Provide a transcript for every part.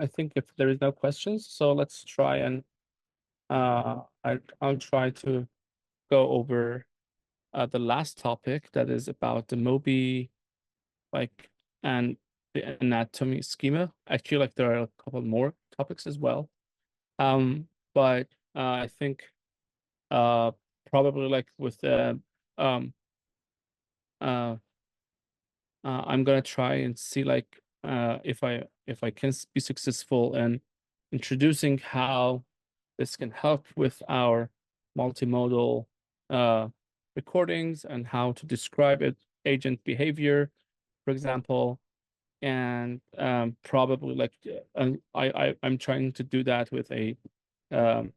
I think if there is no questions, so let's try and I'll try to go over the last topic that is about the MOBI, like, and the anatomy schema. Actually, like there are a couple more topics as well. But I think probably like with the uh I'm gonna try and see like if I can be successful in introducing how this can help with our multimodal recordings and how to describe it, agent behavior, for example, and probably like I'm trying to do that with a um,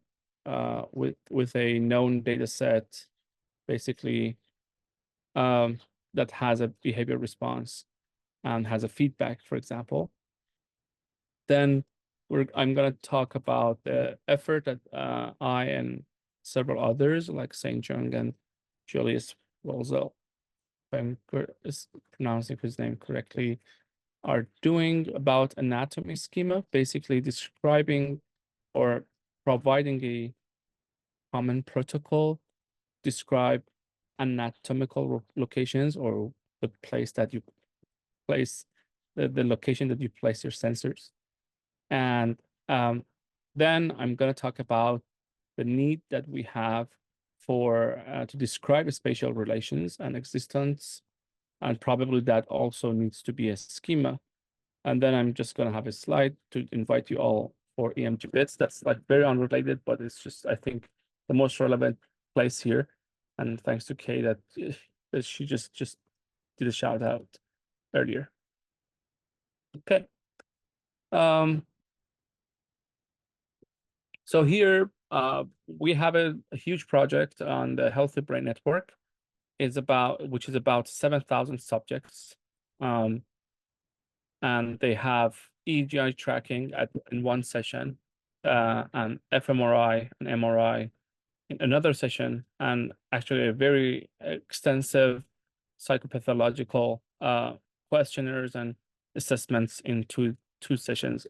with a known data set, basically that has a behavior response and has a feedback, for example. Then I'm going to talk about the effort that I and several others, like Saint Jung and Julius Walzel, if I'm pronouncing his name correctly, are doing about anatomy schema, basically describing or providing a common protocol, describe anatomical locations or the place that you place, the location that you place your sensors. And then I'm going to talk about the need that we have for to describe spatial relations and existence. And probably that also needs to be a schema. And then I'm just going to have a slide to invite you all for EMG bits. That's like very unrelated, but it's just, I think, the most relevant place here. And thanks to Kay that she just did a shout out earlier. Okay. So here we have a huge project on the Healthy Brain Network. Which is about 7,000 subjects. And they have EEG tracking in one session, and fMRI and MRI in another session, and actually a very extensive psychopathological questionnaires and assessments in two sessions.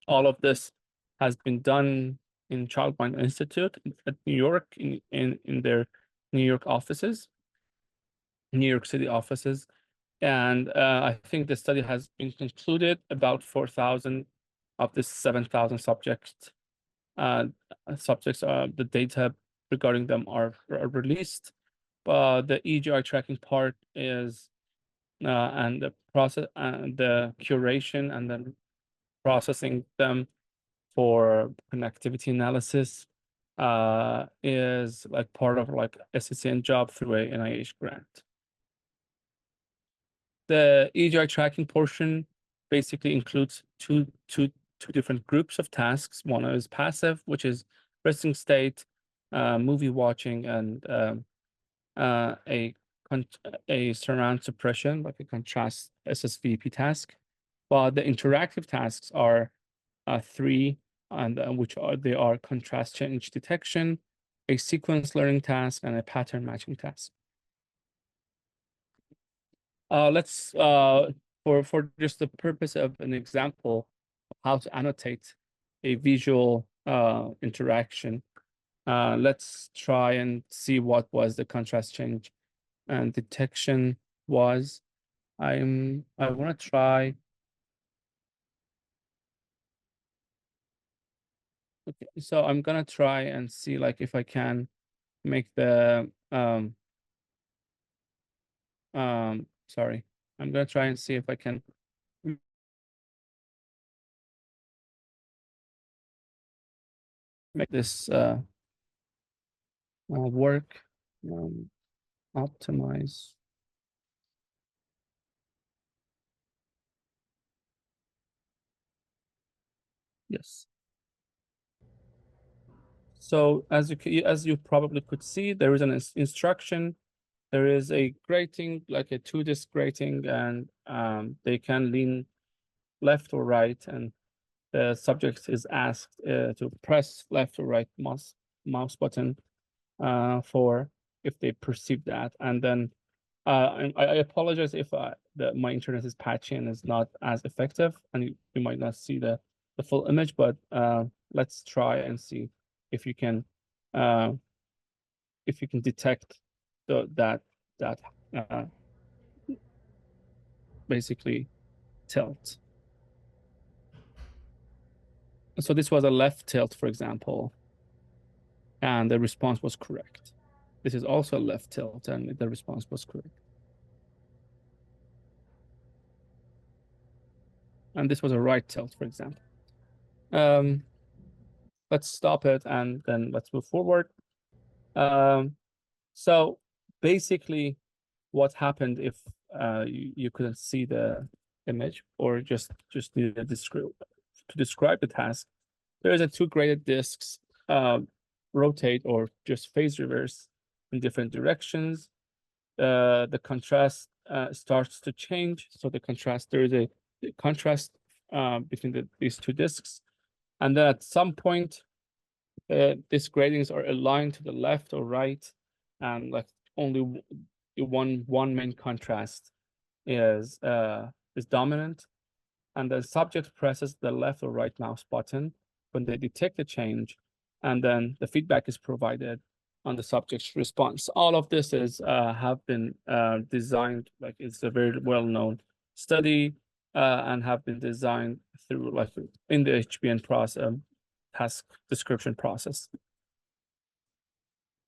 All of this has been done in Child Mind Institute at New York in their New York offices, New York City offices. And I think the study has been concluded. About 4,000 of the 7,000 subjects, the data regarding them are released. But the EGI tracking part is, and the process and the curation and then processing them for connectivity analysis is like part of like SCCN job through a NIH grant. The EGI tracking portion basically includes two different groups of tasks. One is passive, which is resting state, movie watching, and a surround suppression, like a contrast SSVP task. While the interactive tasks are three, and they are contrast change detection, a sequence learning task, and a pattern matching task. Let's for just the purpose of an example of how to annotate a visual interaction, let's try and see what was the contrast change and detection was. I want to try. Okay, so I'm gonna try and see like if I can make the sorry, I'm gonna try and see if I can make this work. Optimize. Yes. So as you probably could see, there is an instruction. There is a grating, like a 2-disc grating, and they can lean left or right, and the subject is asked to press left or right mouse button for if they perceive that. And then I apologize if my internet is patchy and is not as effective, and you might not see the full image, but let's try and see if you can uh, detect that uh, basically tilt. So this was a left tilt, for example, and the response was correct. This is also a left tilt, and the response was correct. And this was a right tilt, for example. Let's stop it and then let's move forward. So basically, what happened if you couldn't see the image or just needed to describe the task? There is a two graded disks rotate or just phase reverse in different directions. The contrast starts to change. So there is a contrast between these two disks. And then at some point, these gradings are aligned to the left or right, and like only one main contrast is dominant, and the subject presses the left or right mouse button when they detect a change, and then the feedback is provided on the subject's response. All of this is have been designed, like it's a very well-known study, and have been designed through like in the HBN process, task description process.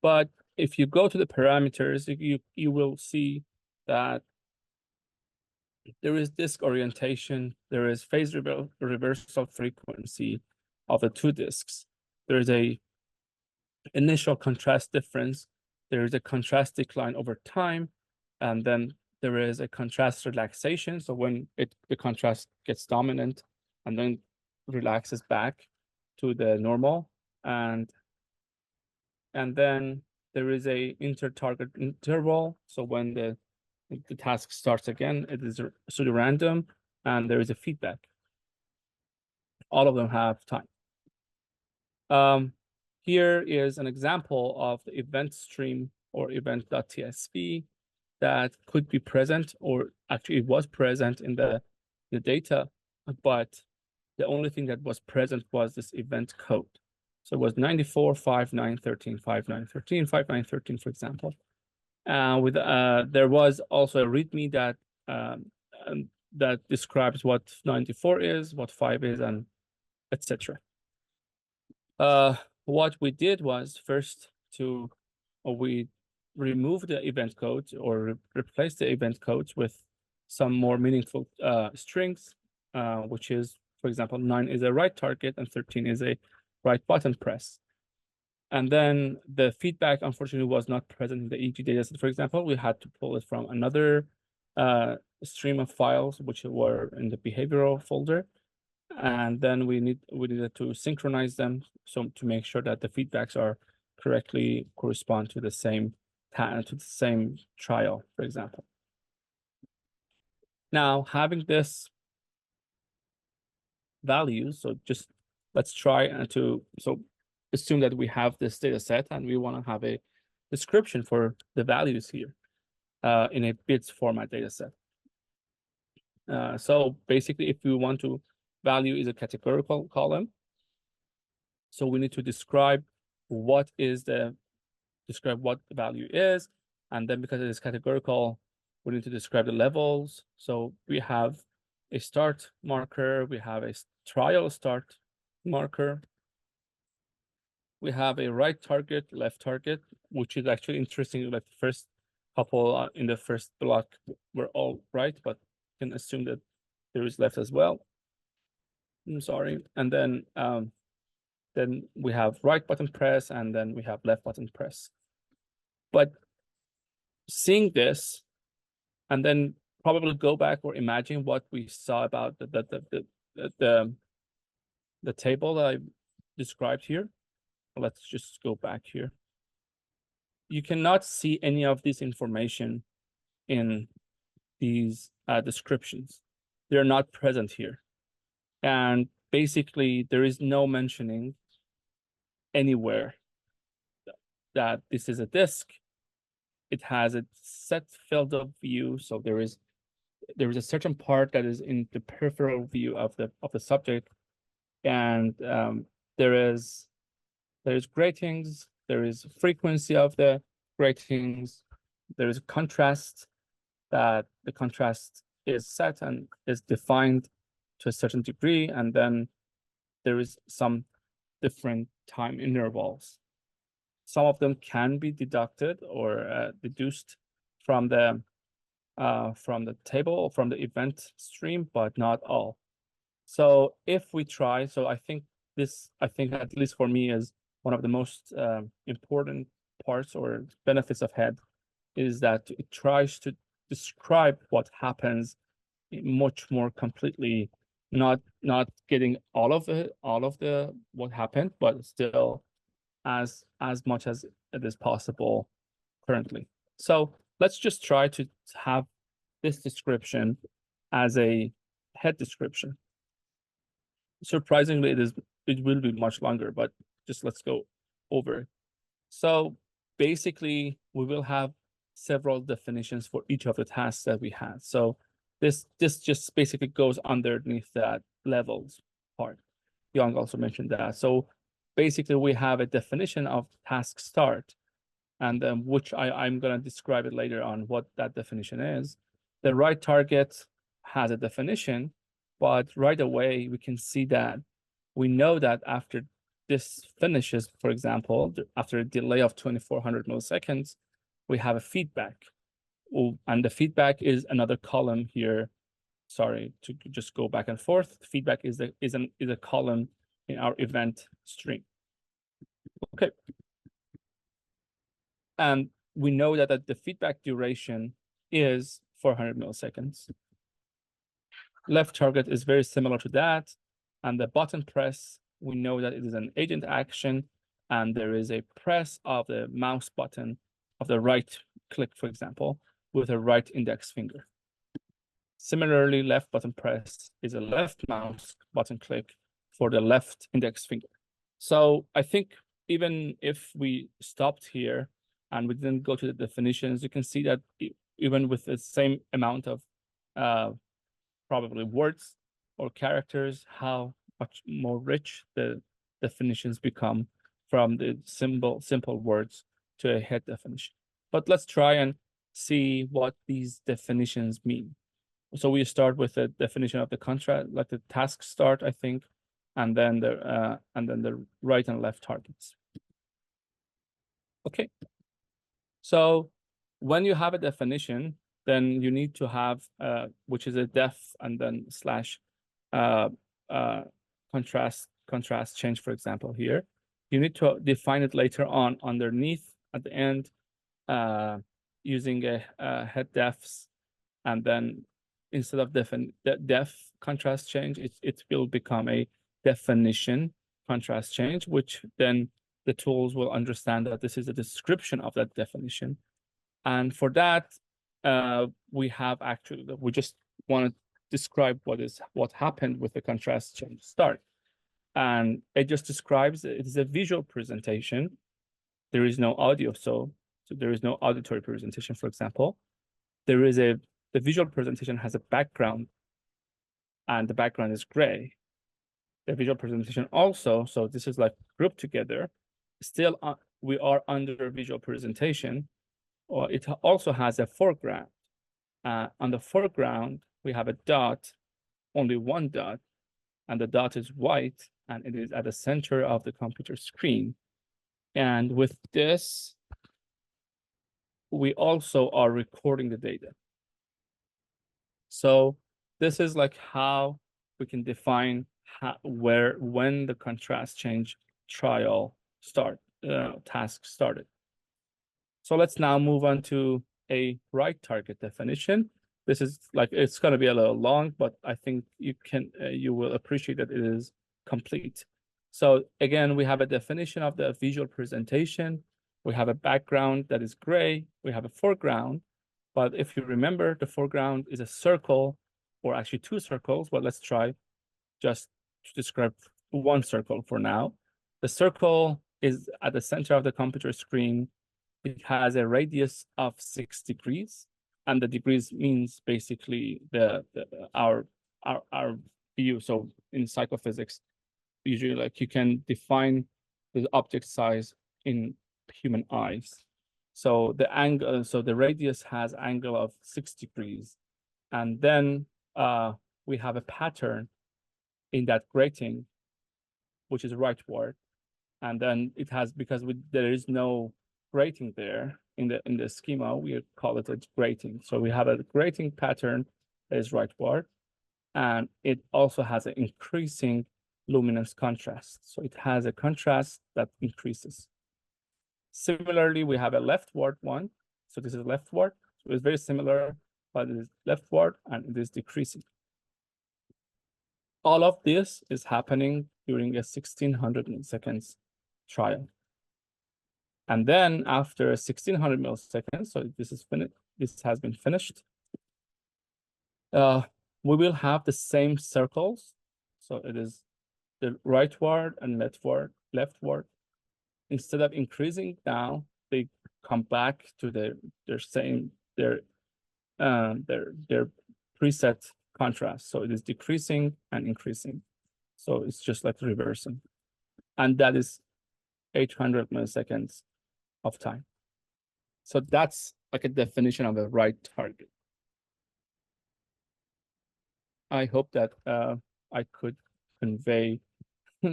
But if you go to the parameters, you will see that there is disk orientation, there is phase reversal frequency of the two disks. There is a initial contrast difference, there is a contrast decline over time, and then there is a contrast relaxation. So when the contrast gets dominant and then relaxes back to the normal, and then there is a inter-target interval. So when the task starts again, it is pseudo-random, and there is a feedback. All of them have time. Here is an example of the event stream or event.tsv that could be present, or actually it was present in the data, but the only thing that was present was this event code. So it was 94, 5913, 5913, 5913, for example. There was also a README that describes what 94 is, what 5 is, and etc. What we did was first we remove the event codes or replace the event codes with some more meaningful strings, which is, for example, 9 is a right target and 13 is a right button press. And then the feedback, unfortunately, was not present in the EG dataset. For example, we had to pull it from another stream of files, which were in the behavioral folder. And then we needed to synchronize them, so to make sure that the feedbacks are correctly correspond to the same trial, for example. Now, having this value, so just let's try so assume that we have this data set and we want to have a description for the values here in a BIDS format data set. So basically, if we want to, value is a categorical column. So we need to describe what the value is. And then because it is categorical, we need to describe the levels. So we have a start marker, we have a trial start marker, we have a right target, left target, which is actually interesting. Like the first couple in the first block were all right, but you can assume that there is left as well. I'm sorry. And then we have right button press, and then we have left button press. But seeing this, and then probably go back or imagine what we saw about the table that I described here. Let's just go back here. You cannot see any of this information in these descriptions. They're not present here. And basically, there is no mentioning anywhere that this is a disk. It has a set field of view, so there is there is a certain part that is in the peripheral view of the subject, and there is gratings, there is frequency of the gratings, there is contrast, that the contrast is set and is defined to a certain degree, and then there is some different time intervals. Some of them can be deducted or deduced from the table, from the event stream, but not all. So if we try, so I think at least for me is one of the most important parts or benefits of HED is that it tries to describe what happens much more completely, not getting all of the what happened, but still as much as it is possible currently. So let's just try to have this description as a HED description. Surprisingly, it will be much longer, but just let's go over it. So basically, we will have several definitions for each of the tasks that we had. So this just basically goes underneath that levels part. Young also mentioned that. So basically, we have a definition of task start, and which I'm going to describe it later on what that definition is. The right target has a definition, but right away we can see that we know that after this finishes, for example, after a delay of 2400 milliseconds, we have a feedback. And the feedback is another column here. Sorry to just go back and forth. Feedback is a column in our event stream. Okay. And we know that the feedback duration is 400 milliseconds. Left target is very similar to that. And the button press, we know that it is an agent action, and there is a press of the mouse button of the right click, for example, with a right index finger. Similarly, left button press is a left mouse button click for the left index finger. So I think even if we stopped here and we didn't go to the definitions, you can see that even with the same amount of probably words or characters, how much more rich the definitions become from the simple words to a HED definition. But let's try and see what these definitions mean. So we start with the definition of the contract, like the task start, I think, and then the right and left targets. Okay. So when you have a definition, then you need to have which is a def and then slash contrast change, for example, here. You need to define it later on underneath at the end using a head defs, and then instead of def contrast change, it will become a definition contrast change, which then the tools will understand that this is a description of that definition. And for that, we just want to describe what happened with the contrast change start. And it just describes, it is a visual presentation. There is no audio, so there is no auditory presentation, for example. The visual presentation has a background, and the background is gray. The visual presentation also, so this is like grouped together. Still, we are under visual presentation, or it also has a foreground. On the foreground, we have a dot, only one dot, and the dot is white, and it is at the center of the computer screen. And with this, we also are recording the data. So this is like how we can define when the contrast change trial task started. So let's now move on to a right target definition. This is like, it's going to be a little long, but I think you will appreciate that it is complete. So again, we have a definition of the visual presentation. We have a background that is gray. We have a foreground. But if you remember, the foreground is a circle, or actually two circles. But let's try just to describe one circle for now. The circle is at the center of the computer screen. It has a radius of 6 degrees. and the degrees means basically our view. So in psychophysics, usually like you can define the object size in human eyes. So the angle, so the radius has angle of 6 degrees, and then we have a pattern in that grating, which is rightward, and then it has, because there is no grating there in the schema, we call it a grating. So we have a grating pattern that is rightward, and it also has an increasing luminance contrast. So it has a contrast that increases. Similarly, we have a leftward one. So this is leftward. So it's very similar, but it is leftward and it is decreasing. All of this is happening during a 1600 milliseconds trial. And then after 1600 milliseconds, so this is finished, this has been finished, we will have the same circles. So it is the rightward and leftward. Instead of increasing down, they come back to their preset contrast. So it is decreasing and increasing. So it's just like reversing. And that is 800 milliseconds of time. So that's like a definition of a right target. I hope that I could convey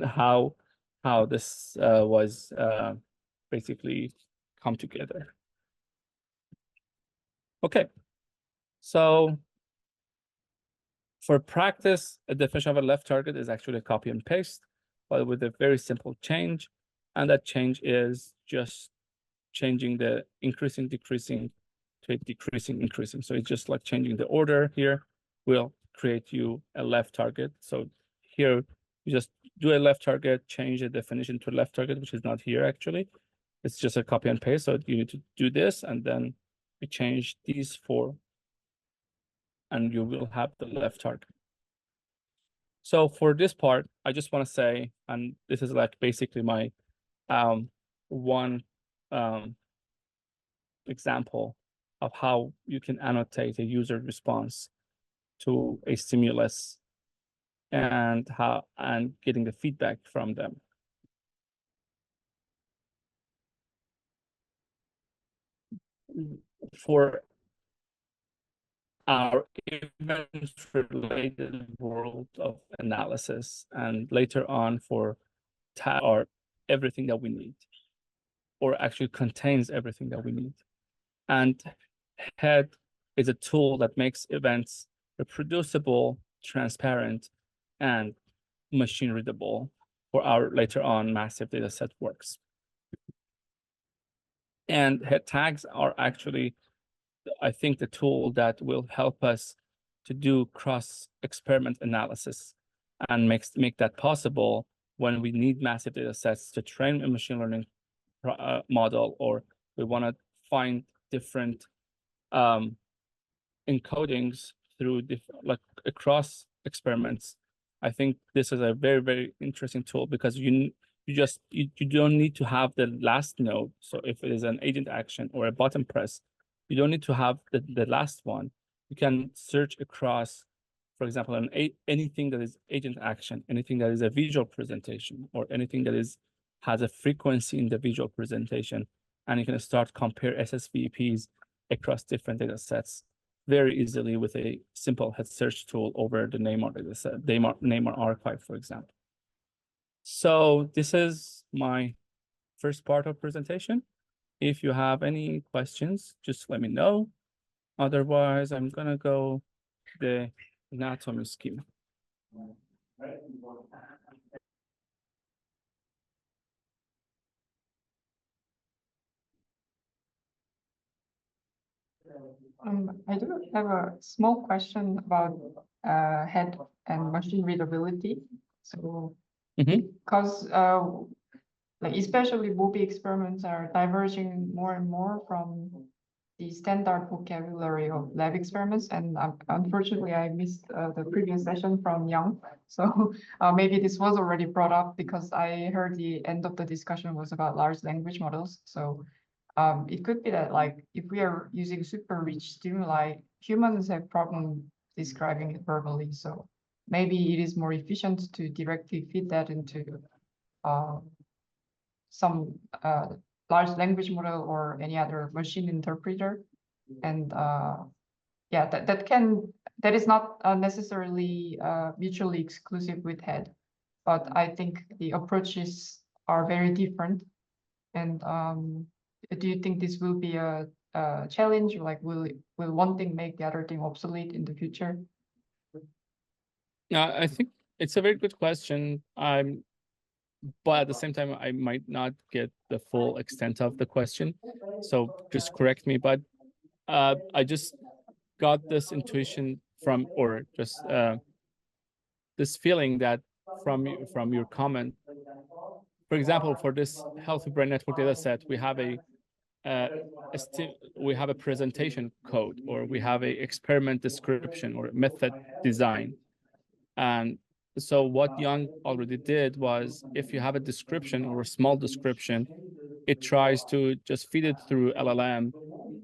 how this was basically come together. Okay, so for practice, a definition of a left target is actually a copy and paste, but with a very simple change, and that change is just changing the increasing, decreasing to a decreasing, increasing. So it's just like changing the order here will create you a left target. So here you just do a left target, change the definition to left target, which is not here actually. It's just a copy and paste. So you need to do this, and then we change these four, and you will have the left target. So for this part, I just want to say, and this is like basically my one example of how you can annotate a user response to a stimulus and getting the feedback from them. For our event-related world of analysis, and later on for or everything that we need, or actually contains everything that we need. And HED is a tool that makes events reproducible, transparent, and machine readable for our later on massive data set works. And HED tags are actually, I think, the tool that will help us to do cross-experiment analysis and make that possible when we need massive data sets to train a machine learning model, or we want to find different encodings through like across experiments. I think this is a very, very interesting tool, because you don't need to have the last node. So if it is an agent action or a button press, you don't need to have the last one. You can search across, for example, anything that is agent action, anything that is a visual presentation, or anything that has a frequency in the visual presentation, and you can start compare SSVPs across different data sets very easily with a simple head search tool over the Neymar data set, Neymar archive, for example. So this is my first part of presentation. If you have any questions, just let me know. Otherwise, I'm gonna go the anatomy schema. I do have a small question about head and machine readability. So because like especially MOBI experiments are diverging more and more from the standard vocabulary of lab experiments, and unfortunately I missed the previous session from Young. So maybe this was already brought up, because I heard the end of the discussion was about large language models. So it could be that like if we are using super rich stimuli, humans have problem describing it verbally. So maybe it is more efficient to directly feed that into some large language model or any other machine interpreter. And yeah, that is not necessarily mutually exclusive with head, but I think the approaches are very different. And do you think this will be a challenge? Like, will one thing make the other thing obsolete in the future? Yeah, I think it's a very good question. But at the same time, I might not get the full extent of the question. So just correct me. But I just got this intuition from, or just this feeling that from your comment. For example, for this healthy brain network data set, we have we have a presentation code, or we have a experiment description or method design. And so what Young already did was, if you have a description or a small description, it tries to just feed it through LLM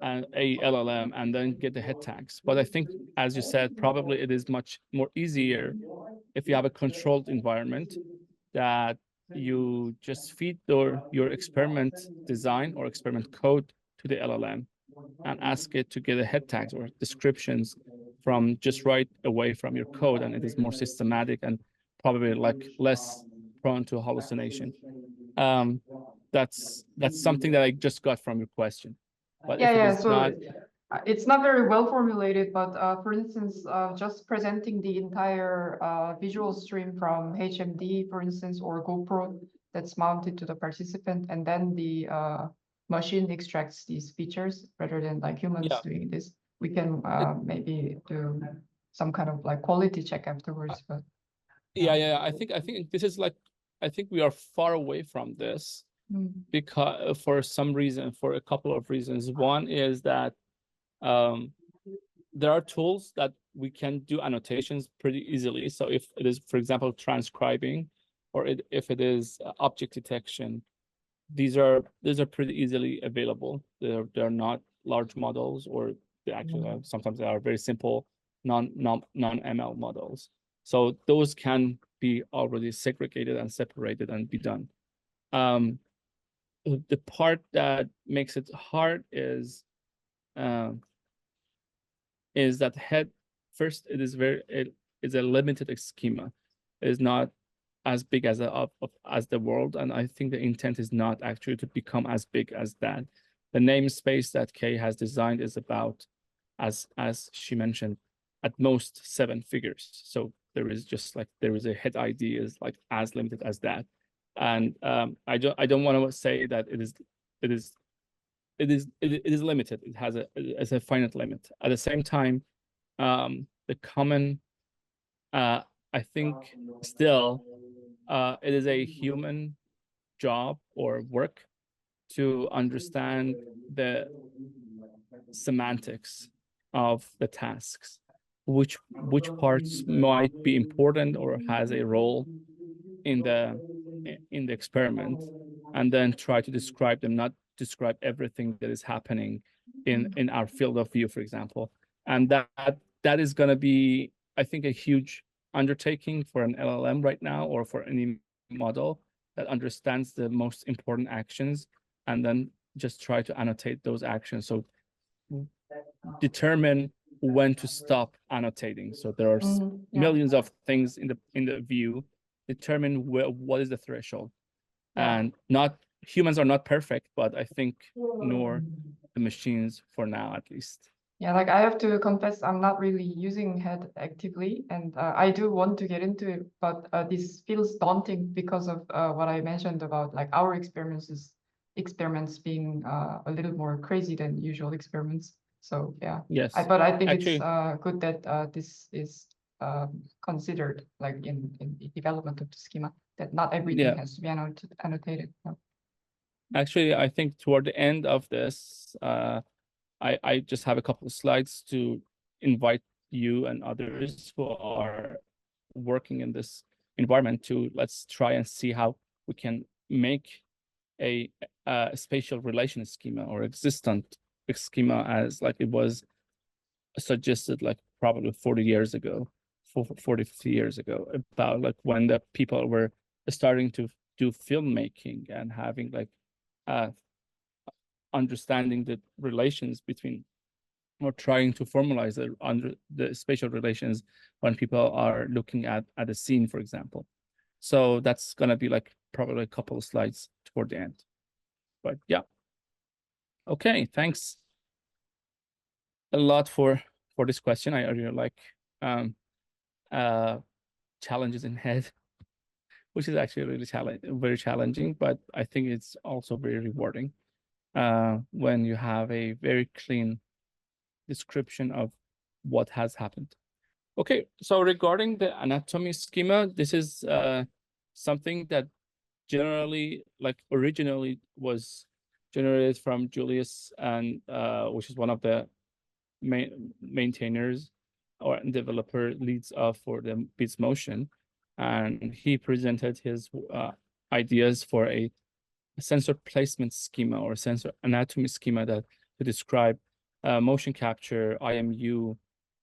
and a LLM and then get the head tags. But I think, as you said, probably it is much more easier if you have a controlled environment that you just feed your experiment design or experiment code to the LLM and ask it to get a head tags or descriptions from just right away from your code, and it is more systematic and probably like less prone to hallucination. That's something that I just got from your question. But if it Yeah. is not, So it's not very well formulated, but for instance, just presenting the entire visual stream from HMD, for instance, or GoPro that's mounted to the participant, and then the machine extracts these features rather than like humans yeah, doing this. We can it, maybe do some kind of like quality check afterwards, but yeah. I think this is like, I think we are far away from this because for some reason, for a couple of reasons. One is that there are tools that we can do annotations pretty easily. So if it is, for example, transcribing, or if it is object detection, these are pretty easily available. They're not large models, or they actually sometimes they are very simple non-ML models. So those can be already segregated and separated and be done. The part that makes it hard is that head first, it is a limited schema. It is not as big as the world, and I think the intent is not actually to become as big as that. The namespace that Kay has designed is about, as she mentioned, at most 7 figures. So there is a head ID is like as limited as that. And I don't want to say that it is limited. It has a finite limit. At the same time, the common, I think still, it is a human job or work to understand the semantics of the tasks, which parts might be important or has a role in the experiment, and then try to describe them, not describe everything that is happening in our field of view, for example. And that is going to be, I think, a huge undertaking for an LLM right now, or for any model that understands the most important actions and then just try to annotate those actions. So determine when to stop annotating. So there are millions of things in the view. Determine what is the threshold. And not humans are not perfect, but I think nor the machines, for now at least. Yeah, like I have to confess, I'm not really using head actively, and I do want to get into it, but this feels daunting because of what I mentioned about like our experiments being a little more crazy than usual experiments. So yeah, Yes, but I think actually, it's good that this is considered like in the development of the schema, that not everything has to be annotated. No. Actually, I think toward the end of this, I just have a couple of slides to invite you and others who are working in this environment to let's try and see how we can make a spatial relation schema or existent schema as like it was suggested like probably 40 years ago, 40, 50 years ago, about like when the people were starting to do filmmaking and having like understanding the relations between or trying to formalize the spatial relations when people are looking at a scene, for example. So that's gonna be like probably a couple of slides toward the end. But yeah. Okay, thanks a lot for this question. I really like challenges in HED, which is actually really very challenging, but I think it's also very rewarding when you have a very clean description of what has happened. Okay, so regarding the anatomy schema, this is something that generally, like originally was generated from Julius, and which is one of the maintainers or developer leads for the BIDS motion. And he presented his ideas for a sensor placement schema or sensor anatomy schema that to describe motion capture, IMU,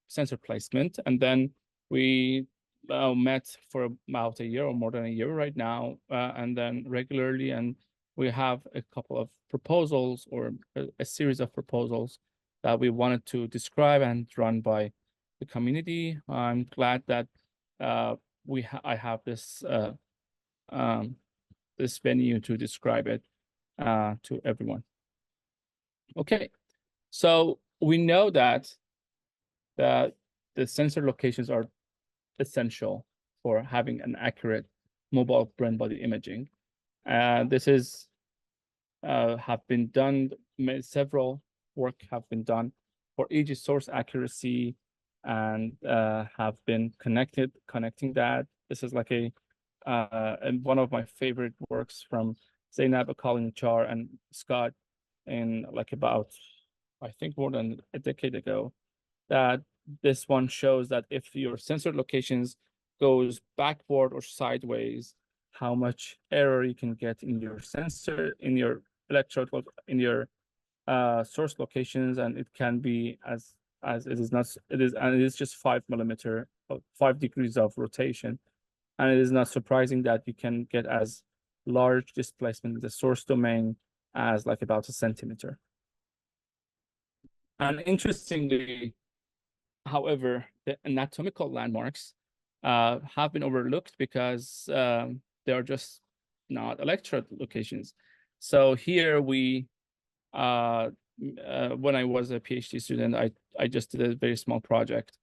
sensor placement. And then we met for about a year or more than a year right now, and then regularly. And we have a couple of proposals or a series of proposals that we wanted to describe and run by the community. I'm glad that I have this this venue to describe it to everyone. Okay, so we know that the sensor locations are essential for having an accurate mobile brain body imaging. This is have been done, several work have been done for EEG source accuracy and have been connecting that. This is like and one of my favorite works from Zainab, Colin Char, and Scott in like about, I think more than a decade ago, that this one shows that if your sensor locations goes backward or sideways, how much error you can get in your sensor, in your electrode, in your source locations, and it can be as it is not, it is, and it is just 5 millimeter, 5 degrees of rotation. And it is not surprising that you can get as large displacement in the source domain as like about a centimeter. And interestingly, however, the anatomical landmarks have been overlooked because they are just not electrode locations. So here we, when I was a PhD student, I just did a very small project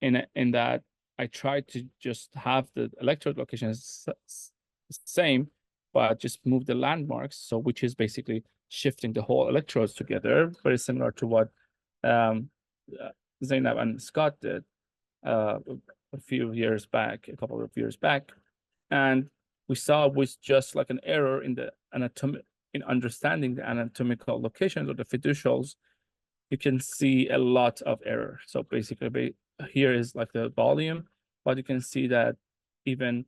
in that I tried to just have the electrode locations same, but just move the landmarks. So which is basically shifting the whole electrodes together, very similar to what Zainab and Scott did a few years back, a couple of years back. And we saw with just like an error in the in understanding the anatomical locations or the fiducials, you can see a lot of error. So basically here is like the volume, but you can see that even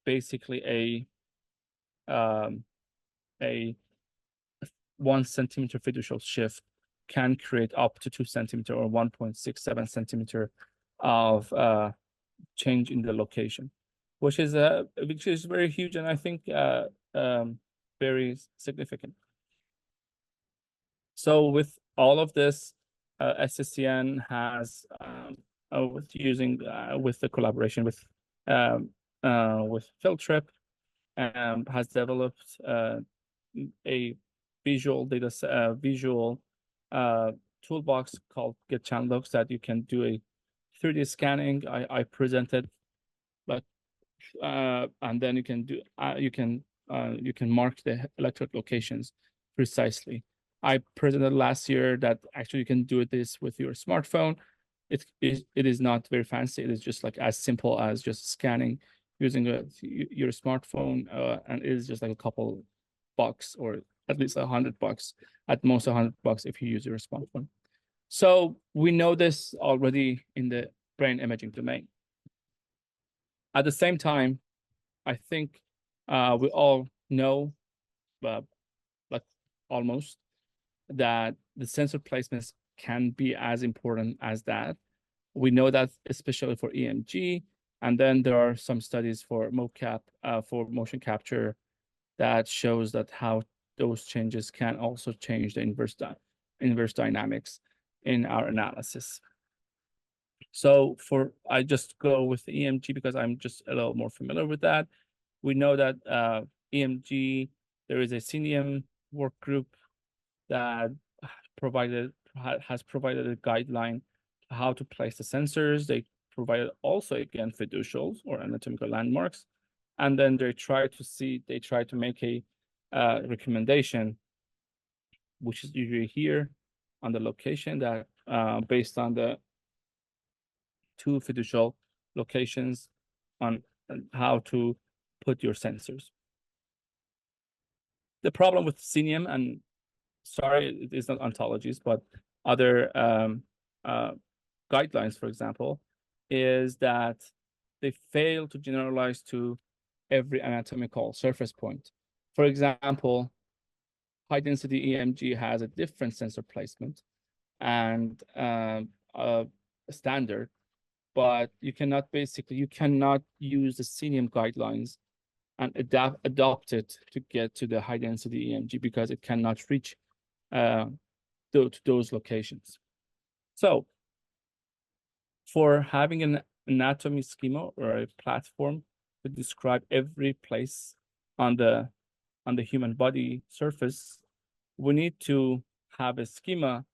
basically a 1 centimeter fiducial shift can create up to 2 centimeter or 1.67 centimeter of change in the location, which is very huge, and I think very significant. So with all of this, SCCN has with the collaboration with Filtrip, has developed a visual toolbox called Get Channel that you can do a 3D scanning. I presented, like, and then you can do you can mark the electrode locations precisely. I presented last year that actually you can do this with your smartphone. It is not very fancy. It is just like as simple as just scanning using your smartphone, and it is just like a couple bucks, or at least $100, at most $100 if you use your smartphone. So we know this already in the brain imaging domain. At the same time, I think we all know like almost, that the sensor placements can be as important as that. We know that especially for EMG, and then there are some studies for mocap, for motion capture, that shows that how those changes can also change the inverse dynamics in our analysis. So I just go with the EMG because I'm just a little more familiar with that. We know that EMG, there is a CNIUM work group that has provided a guideline how to place the sensors. They provided also, again, fiducials or anatomical landmarks. And then they try to make a recommendation, which is usually here on the location, that based on the two fiducial locations on how to put your sensors. The problem with CNIUM, and sorry, it is not ontologies, but other guidelines, for example, is that they fail to generalize to every anatomical surface point. For example, high density EMG has a different sensor placement and a standard, but you cannot use the CNIUM guidelines and adopt it to get to the high density EMG because it cannot reach to those locations. So for having an anatomy schema or a platform to describe every place on the human body surface, we need to have a schema.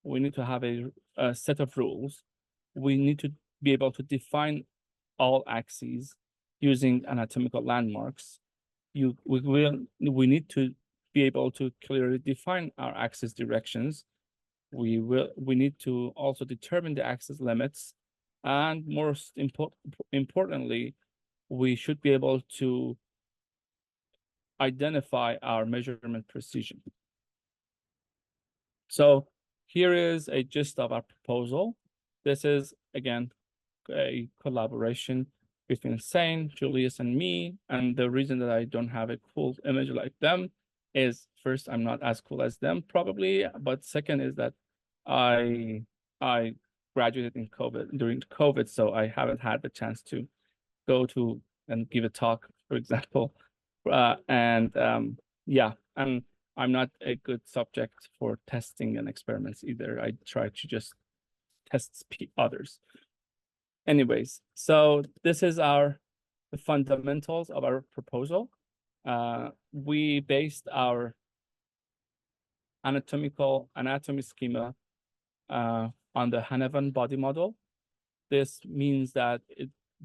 We need to have a set of rules. We need to be able to define all axes using anatomical landmarks. We need to be able to clearly define our axis directions. We need to also determine the axis limits, and most importantly, we should be able to identify our measurement precision. So here is a gist of our proposal. This is, again, a collaboration between Seyed, Julius, and me. And the reason that I don't have a cool image like them is, first, I'm not as cool as them, probably. But second is that I graduated during COVID, so I haven't had the chance to go to and give a talk, for example. Yeah, and I'm not a good subject for testing and experiments either. I try to just test others. Anyways, so this is the fundamentals of our proposal. We based our anatomy schema on the Hanavan body model. This means that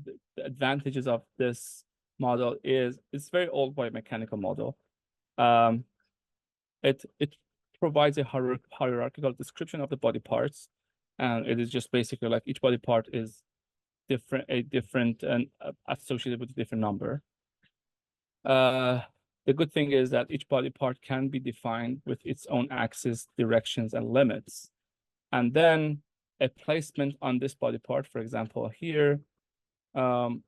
the advantages of this model is it's very old biomechanical model. It provides a hierarchical description of the body parts, and it is just basically like each body part is different and associated with a different number. The good thing is that each body part can be defined with its own axis, directions, and limits. And then a placement on this body part, for example, here, for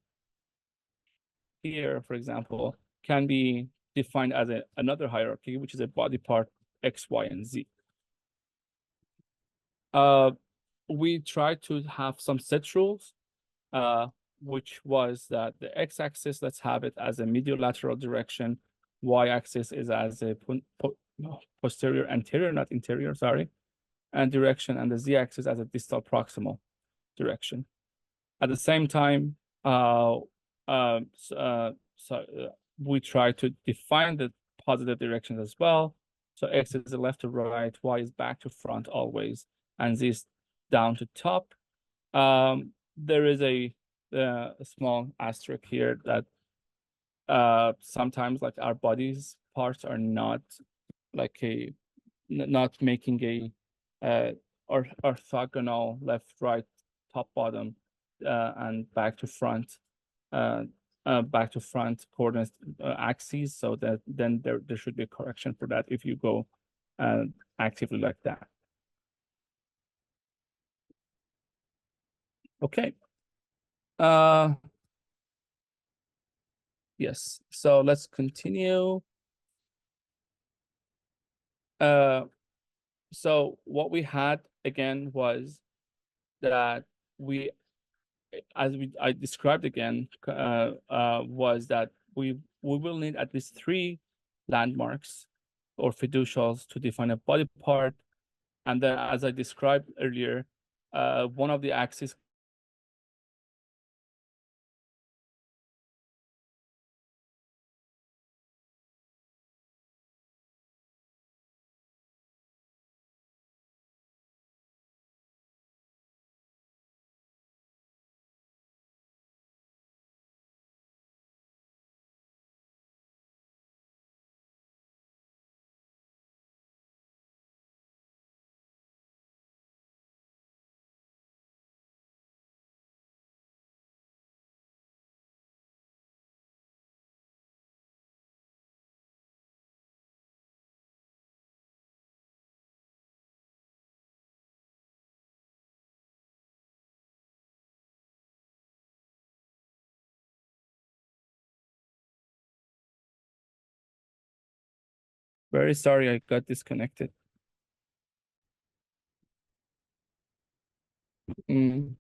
example, can be defined as another hierarchy, which is a body part X, Y, and Z. We try to have some set rules, which was that the x-axis, let's have it as a mediolateral direction, y-axis is as a posterior anterior, not interior, sorry, and direction, and the z-axis as a distal proximal direction. At the same time, we try to define the positive directions as well. So x is left to right, y is back to front always, and z is down to top. There is a small asterisk here that sometimes like our body's parts are not like not making a orthogonal left, right, top, bottom, and back to front coordinate axes. So that then there should be a correction for that if you go actively like that. Okay. Yes, so let's continue. So what we had again was that I described again, was that we will need at least 3 landmarks or fiducials to define a body part. And then, as I described earlier, one of the axes Very sorry, I got disconnected. I'm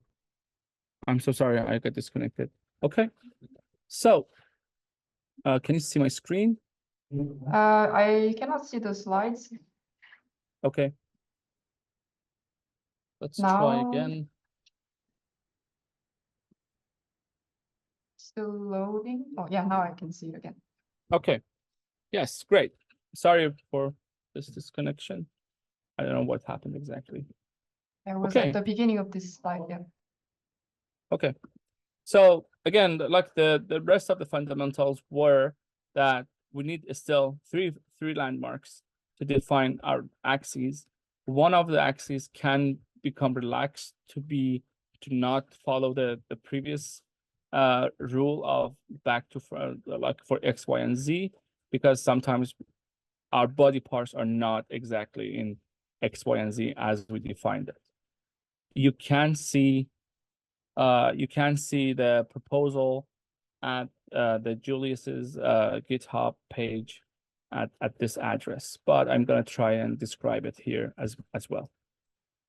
so sorry, I got disconnected. Okay, so can you see my screen? I cannot see the slides Okay, let's now. try again. Still loading. Oh yeah, now I can see it again. Okay, yes, great. Sorry for this disconnection. I don't know what happened exactly. I was Okay. at the beginning of this slide, yeah. Okay. So again, like the rest of the fundamentals were that we need still three landmarks to define our axes. One of the axes can become relaxed to not follow the previous rule of back to like for X, Y, and Z, because sometimes our body parts are not exactly in X, Y, and Z as we defined it. You can see the proposal at the Julius's GitHub page at this address, but I'm going to try and describe it here as well.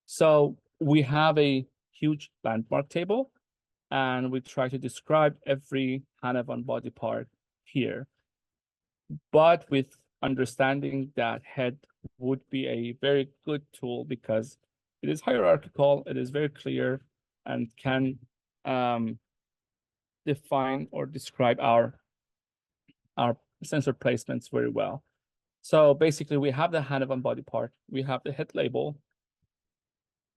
So we have a huge landmark table, and we try to describe every Hanavan body part here, but with understanding that head would be a very good tool because it is hierarchical, it is very clear, and can define or describe our sensor placements very well. So basically, we have the Hanavan body part, we have the head label,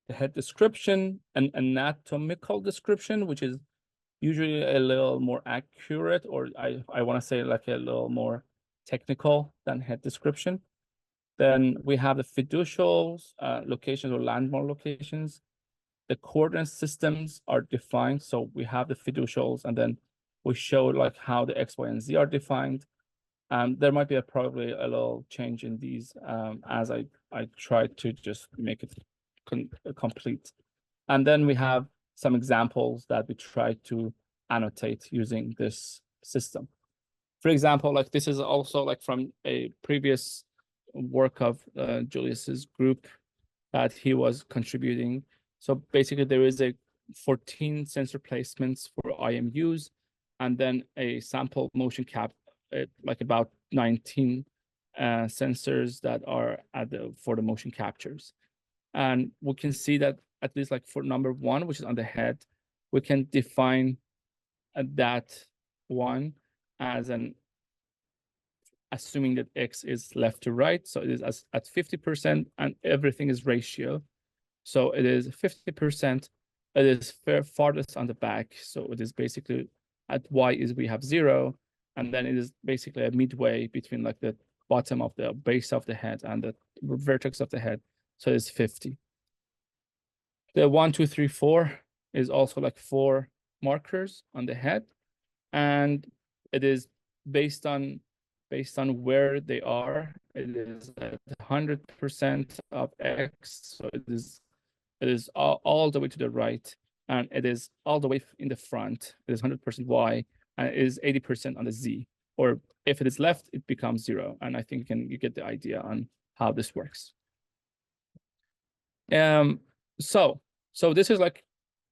the head description, an anatomical description, which is usually a little more accurate, or I want to say like a little more technical than head description. Then we have the fiducials, locations or landmark locations. The coordinate systems are defined. So we have the fiducials, and then we show like how the X, Y, and Z are defined. There might be probably a little change in these as I try to just make it complete. And then we have some examples that we try to annotate using this system. For example, like this is also like from a previous work of Julius's group that he was contributing. So basically there is a 14 sensor placements for IMUs, and then a sample motion cap, like about 19 sensors that are for the motion captures. And we can see that at least like for number 1, which is on the head, we can define that one as assuming that X is left to right. So it is at 50% and everything is ratio. So it is 50%, it is farthest on the back. So it is basically at Y is we have 0. And then it is basically a midway between like the bottom of the base of the head and the vertex of the head. So it's 50. The 1, 2, 3, 4 is also like 4 markers on the head. And it is based on where they are. It is at 100% of X. So it is all the way to the right, and it is all the way in the front. It is 100% Y, and it is 80% on the Z. Or if it is left, it becomes 0. And I think you get the idea on how this works. So this is like,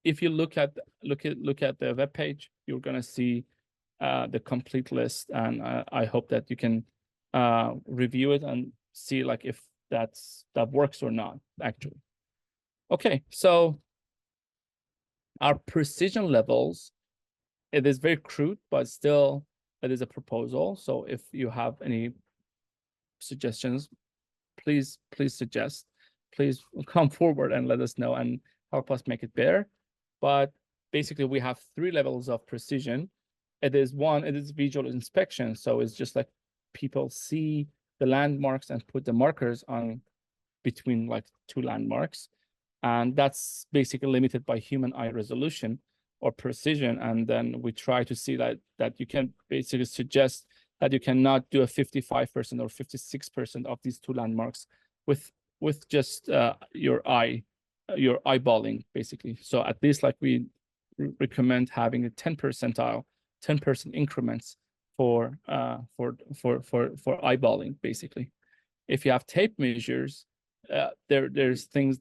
if you look at the web page, you're gonna see the complete list, and I hope that you can review it and see like if that works or not actually. Okay, so our precision levels, it is very crude, but still it is a proposal. So if you have any suggestions, please suggest. Please come forward and let us know and help us make it better. But basically, we have 3 levels of precision. It is visual inspection. So it's just like people see the landmarks and put the markers on between like 2 landmarks. And that's basically limited by human eye resolution or precision. And then we try to see that you can basically suggest that you cannot do a 55% or 56% of these 2 landmarks with just your eyeballing, basically. So at least like we recommend having a 10 percentile, 10% increments for eyeballing, basically. If you have tape measures, there's things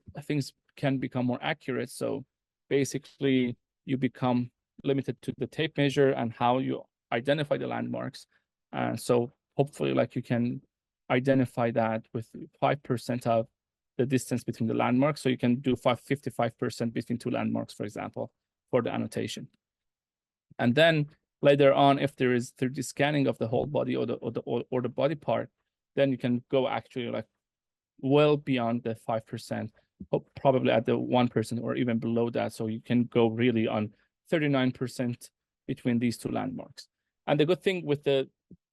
can become more accurate. So basically, you become limited to the tape measure and how you identify the landmarks. And so hopefully, like you can identify that with 5% of the distance between the landmarks. So you can do 55% between 2 landmarks, for example, for the annotation. And then later on, if there is 3D scanning of the whole body or the body part, then you can go actually like well beyond the 5%, probably at the 1% or even below that. So you can go really on 39% between these 2 landmarks. And the good thing with the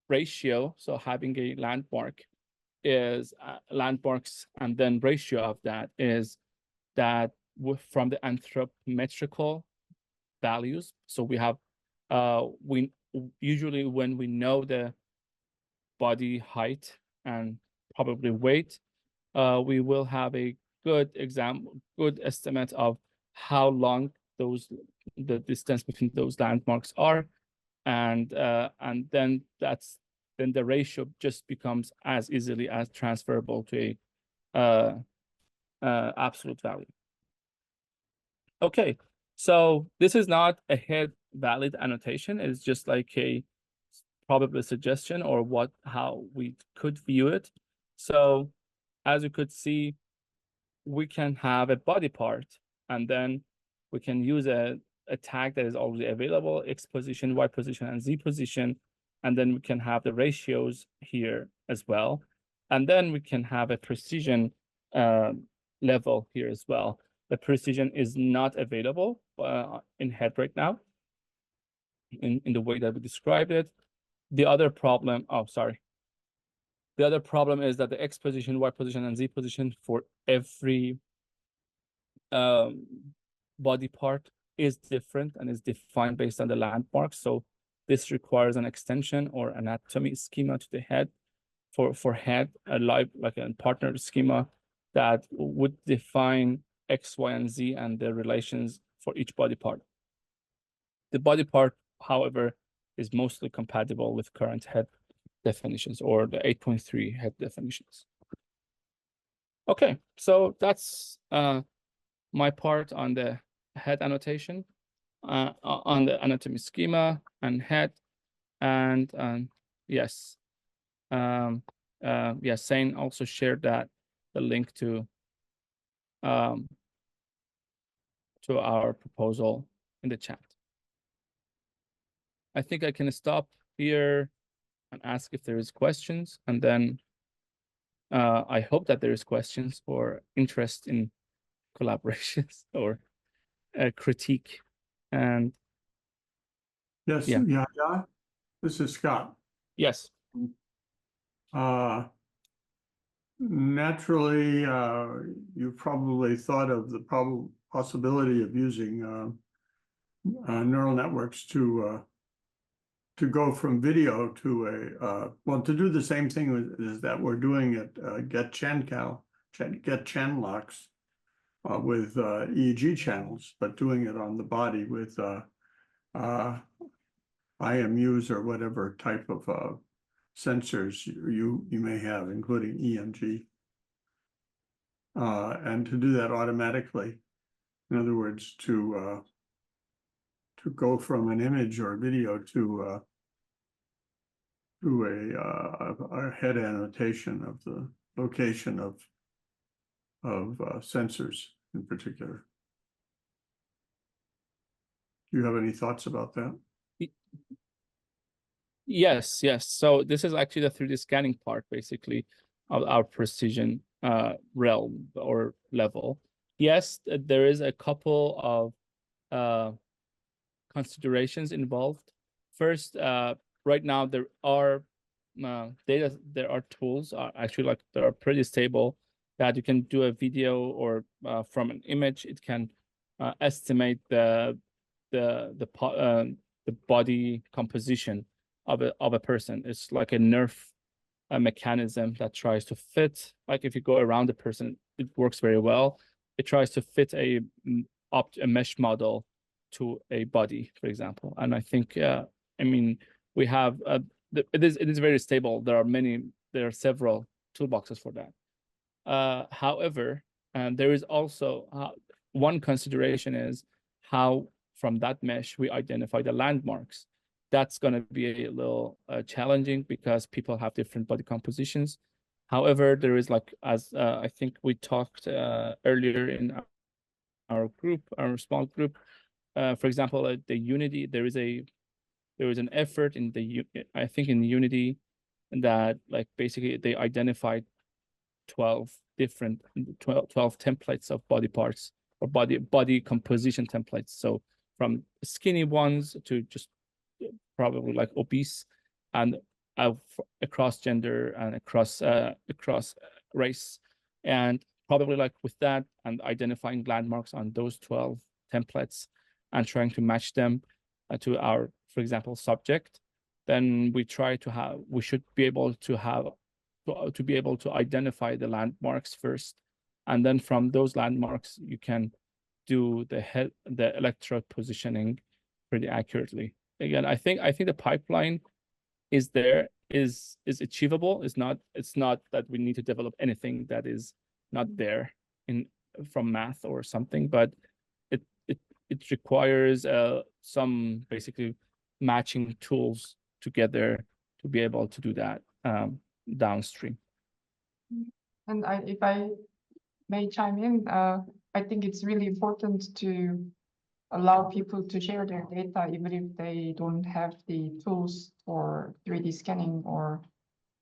ratio, so having a landmark is landmarks and then ratio of that is that from the anthropometrical values. So we have we usually, when we know the body height and probably weight, we will have a good estimate of how long the distance between those landmarks are, and then the ratio just becomes as easily as transferable to a absolute value. Okay, so this is not a head valid annotation. It's just like a probably suggestion or how we could view it. So as you could see, we can have a body part, and then we can use a tag that is already available, X position, Y position, and Z position. And then we can have the ratios here as well. And then we can have a precision level here as well. The precision is not available in HED right now in the way that we described it. The other problem, the other problem is that the X position, Y position, and Z position for every body part is different and is defined based on the landmark. So this requires an extension or anatomy schema to the head for head, like a partner schema that would define X, Y, and Z and the relations for each body part. The body part, however, is mostly compatible with current head definitions or the 8.3 head definitions. Okay, so that's my part on the head annotation, on the anatomy schema and head, and yes, yes, Seyed also shared the link to our proposal in the chat. I think I can stop here and ask if there is questions, and then I hope that there is questions or interest in collaborations or critique. And yes, yeah. Yahya, this is Scott. Yes. Naturally, you probably thought of the possibility of using neural networks to go from video to to do the same thing as that we're doing at GetChanlocks with EEG channels, but doing it on the body with IMUs or whatever type of sensors you may have, including EMG. and to do that automatically. In other words, to go from an image or video to a head annotation of the location of sensors in particular. Do you have any thoughts about that? Yes, yes. So this is actually the 3D scanning part, basically, of our precision realm or level. Yes, there is a couple of considerations involved. First, right now there are tools actually like that are pretty stable that you can do a video or from an image. It can estimate the body composition of a person. It's like a nerve mechanism that tries to fit. Like if you go around the person, it works very well. It tries to fit a mesh model to a body, for example. And I think, I mean, we have it is very stable. There are several toolboxes for that. However, there is also one consideration is how from that mesh we identify the landmarks. That's going to be a little challenging because people have different body compositions. However, there is like, as I think we talked earlier in our small group, for example, the Unity, there is an effort in I think in Unity that like basically they identified 12 templates of body parts or body composition templates. So from skinny ones to just probably like obese, and across gender and across race, and probably like with that and identifying landmarks on those 12 templates and trying to match them to our, for example, subject. Then we should be able to be able to identify the landmarks first, and then from those landmarks you can do the electrode positioning pretty accurately. Again, I think the pipeline is achievable. It's not that we need to develop anything that is not there from math or something, but it requires some basically matching tools together to be able to do that downstream. And if I may chime in, I think it's really important to allow people to share their data, even if they don't have the tools for 3D scanning or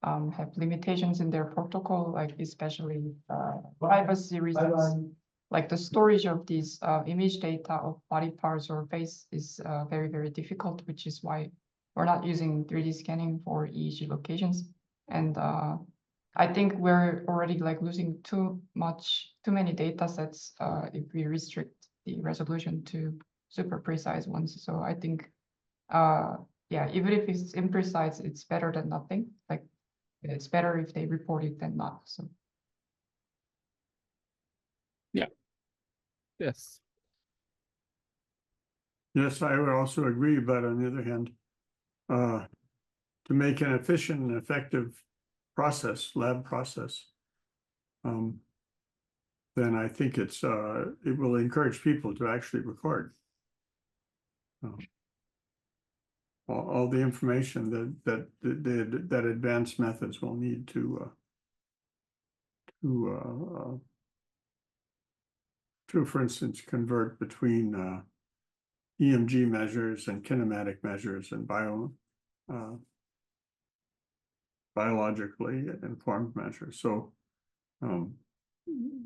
have limitations in their protocol, like especially privacy reasons. Like the storage of these image data of body parts or face is very, very difficult, which is why we're not using 3D scanning for EEG locations. And I think we're already like losing too many data sets if we restrict the resolution to super precise ones. So I think, yeah, even if it's imprecise, it's better than nothing. Like it's better if they report it than not. So yeah, yes, yes, I would also agree. But on the other hand, to make an efficient and effective lab process, then I think it will encourage people to actually record all the information that advanced methods will need to, for instance, convert between EMG measures and kinematic measures and biologically informed measures. So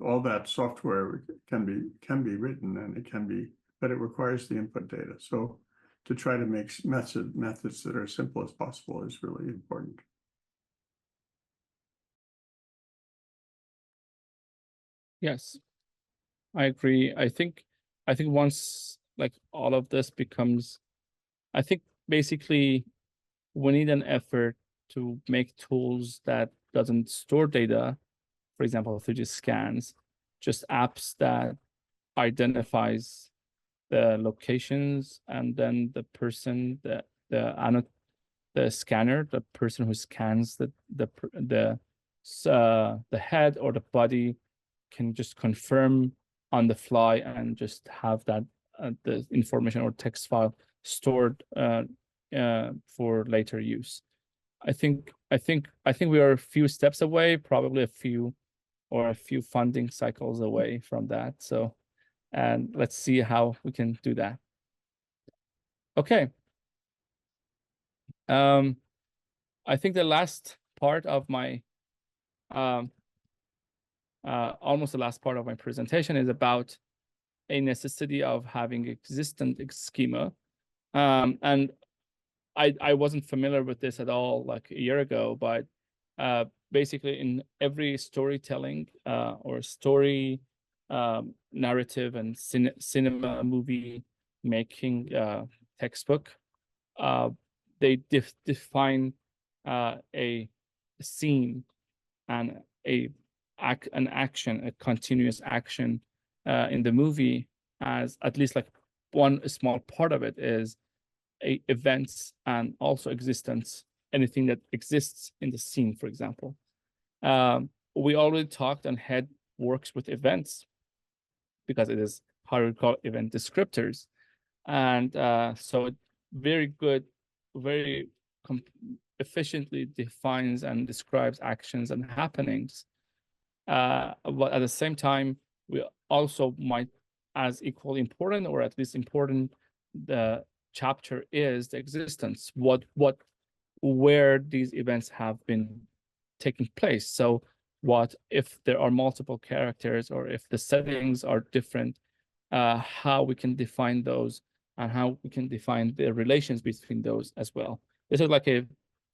all that software can be written, and but it requires the input data. So to try to make methods that are as simple as possible is really important. yes, I agree. I think once like all of this becomes, I think basically we need an effort to make tools that doesn't store data, for example, 3D scans, just apps that identifies the locations, and then the person, the scanner, the person who scans the head or the body can just confirm on the fly and just have that the information or text file stored for later use. I think we are a few steps away, probably a few funding cycles away from that. So, and let's see how we can do that. Okay. I think the last part of my almost the last part of my presentation is about a necessity of having existent schema. And I wasn't familiar with this at all like a year ago, but basically in every storytelling or story narrative and cinema movie making textbook, they define a scene and an action, a continuous action in the movie, as at least like one small part of it is events and also existence, anything that exists in the scene, for example. We already talked on HED works with events because it is how we call event descriptors. And so it very good, very efficiently defines and describes actions and happenings. But at the same time, we also might, as equally important, or at least important, the chapter is the existence, where these events have been taking place. So what if there are multiple characters, or if the settings are different, how we can define those and how we can define the relations between those as well. This is like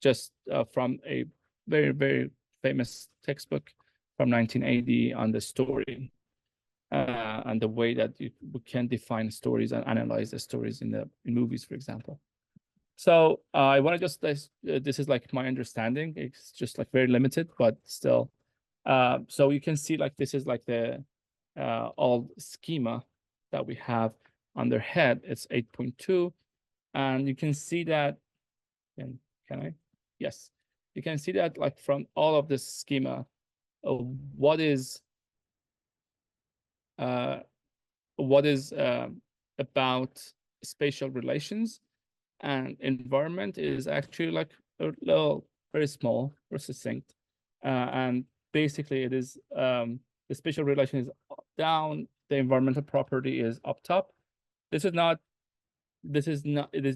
just from a very, very famous textbook from 1980 on the story and the way that we can define stories and analyze the stories in movies, for example. So I want to just, this is like my understanding. It's just like very limited, but still. So you can see like this is like the old schema that we have under HED. It's 8.2. And you can see that, can I? Yes. You can see that like from all of this schema, what is about spatial relations and environment is actually like a little very small or succinct, and basically it is the spatial relation is down, the environmental property is up top. It is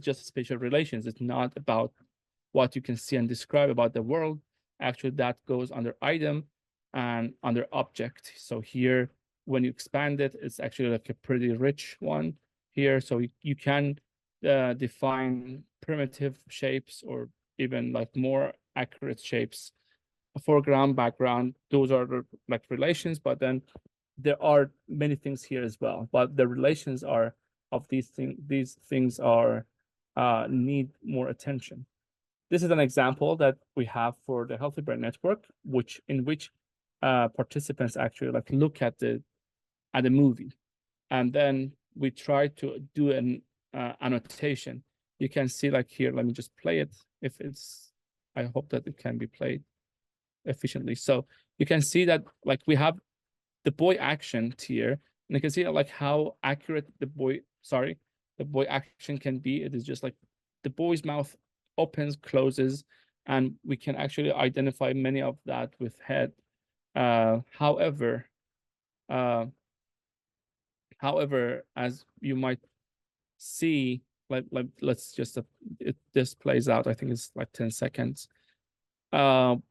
just spatial relations. It's not about what you can see and describe about the world. Actually, that goes under item and under object. So here, when you expand it, it's actually like a pretty rich one here. So you can define primitive shapes or even like more accurate shapes, foreground, background. Those are like relations, but then there are many things here as well. But the relations are of these things are need more attention. This is an example that we have for the Healthy Brain Network, in which participants actually like look at the movie, and then we try to do an annotation. You can see like here, let me just play it. If it's, I hope that it can be played efficiently. So you can see that like we have the boy action here, and you can see like how accurate the boy action can be. It is just like the boy's mouth opens, closes, and we can actually identify many of that with HED. However, as you might see, let's just this plays out. I think it's like 10 seconds. The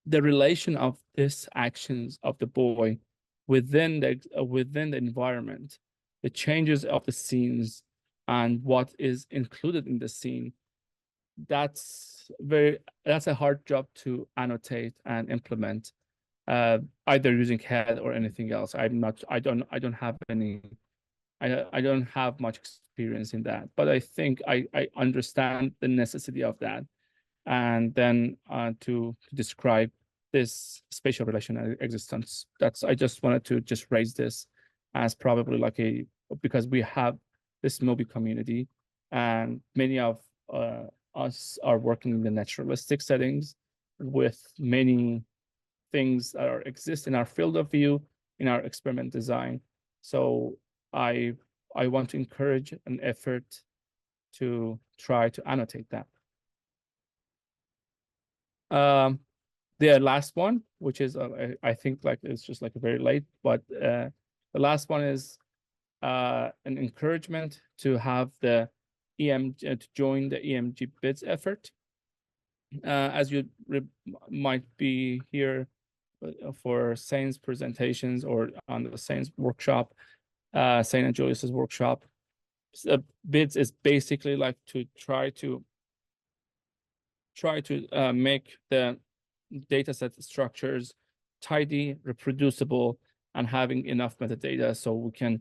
relation of this actions of the boy within the environment, the changes of the scenes, and what is included in the scene. That's a hard job to annotate and implement, either using HED or anything else. I don't have much experience in that, but I think I understand the necessity of that. And then to describe this spatial relation existence, I just wanted to just raise this as probably like because we have this MOBI community, and many of us are working in the naturalistic settings with many things that exist in our field of view, in our experiment design. So I want to encourage an effort to try to annotate that. The last one, which is I think like it's just like very late, but the last one is an encouragement to have the to join the EMG BIDS effort. As you might be here for Seyed's presentations or on the Seyed's workshop, Seyed and Julius's workshop, BIDS is basically like to try to make the dataset structures tidy, reproducible, and having enough metadata so we can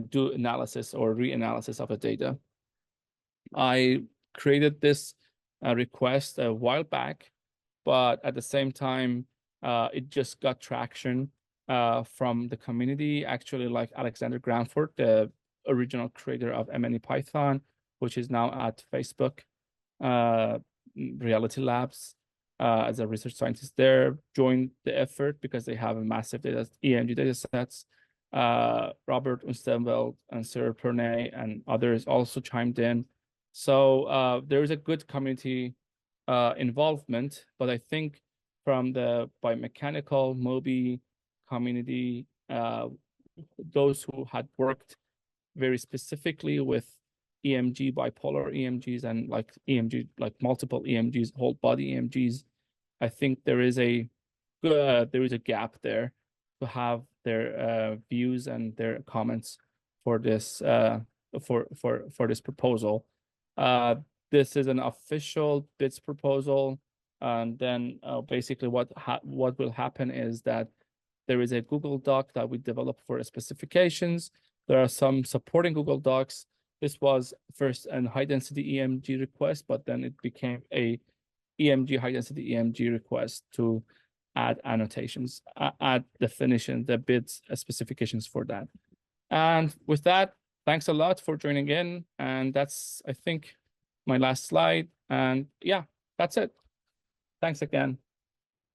do analysis or reanalysis of the data. I created this request a while back, but at the same time, it just got traction from the community. Actually, like Alexander Granford, the original creator of MNE Python, which is now at Facebook, Reality Labs, as a research scientist there, joined the effort because they have a massive EMG data sets. Robert Unstenveld and Sarah Pernay and others also chimed in. So there is a good community involvement, but I think from the biomechanical MOBI community, those who had worked very specifically with EMG, bipolar EMGs, and like EMG, like multiple EMGs, whole body EMGs, I think there is a gap there to have their views and their comments for this for this proposal. This is an official BIDS proposal, and then basically what will happen is that there is a Google Doc that we developed for specifications. There are some supporting Google Docs. This was first an high-density EMG request, but then it became a EMG high-density EMG request to add annotations, add definition, the BIDS specifications for that. And with that, thanks a lot for joining in. And that's, I think, my last slide. And yeah, that's it. Thanks again.